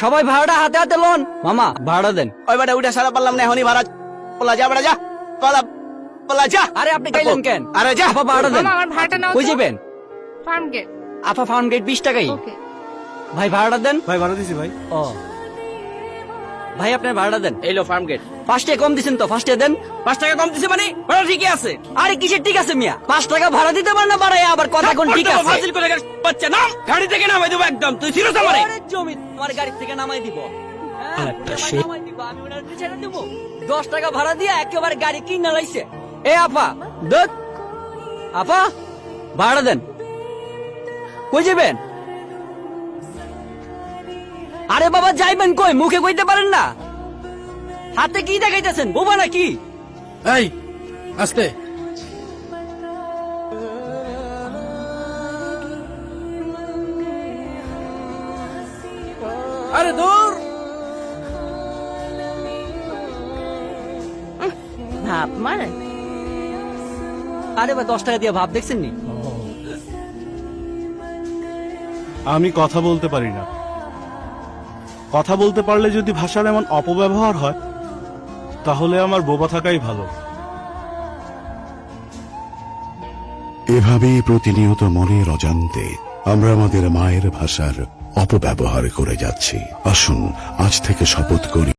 সবাই ভাড়াটা হাতে হাতে লোন। মামা ভাড়া দেন। ওই বেটা উঠে সারা পারলাম না, এখনই ভাড়া। পলা যা বেটা, যা পলা, পলা যা। আরে আপনি গাইলেন কেন? আরে যা। আপা ভাড়া দেন। মামা আমার ভাড়াটা নাও কই তো। যাবেন? Farm gate. আপা ফার্ম গেট 20 টাকাই। ওকে। ভাই ভাড়াটা দেন। ভাই ভাড়া দিছি ভাই। ও ভাই আপনার ভাড়াটা দেন। এই লো ফার্ম গেট। 5 টাকা কম দিছেন তো, 5 টাকা দেন। 5 টাকা কম দিছে মানে ভাড়া ঠিকই আছে। আরে কিসের ঠিক আছে মিয়া? 5 টাকা ভাড়া দিতে পারেন না বাড়ায়, আবার কথা কোন ঠিক আছে? ফাজিল করে বাচ্চা নাম গাড়ি থেকে নামাই দেবো একদম। তুই সিরিয়াস আমারে? আরে জমি তোমার গাড়ি থেকে নামাই দিব। হ্যাঁ, নামাই দিব, আমি ওনার ছেড়ে দিব। 10 টাকা ভাড়া দিয়ে একেবারে গাড়ি কিনা লাইছে। এ আপা দেখ, আপা ভাড়া দেন। কই যাবেন? আরে বাবা যাইবেন কই? মুখে কইতে পারেন না? হাতে কি দেখাইতেছেন, বোবা নাকি? এই আস্তে। আরে দূর। ভাব মারে। আরে বা 10 টাকা দিয়ে ভাব দেখছেন নি? আমি কথা বলতে পারি না। কথা বলতে পারলে যদি ভাষার এমন অপব্যবহার হয়, তাহলে আমার বোবা থাকাই ভালো। এভাবেই প্রতিনিয়ত মনের অজান্তে আমরা আমাদের মায়ের ভাষার অপব্যবহার করে যাচ্ছি। আসুন আজ থেকে শপথ করি,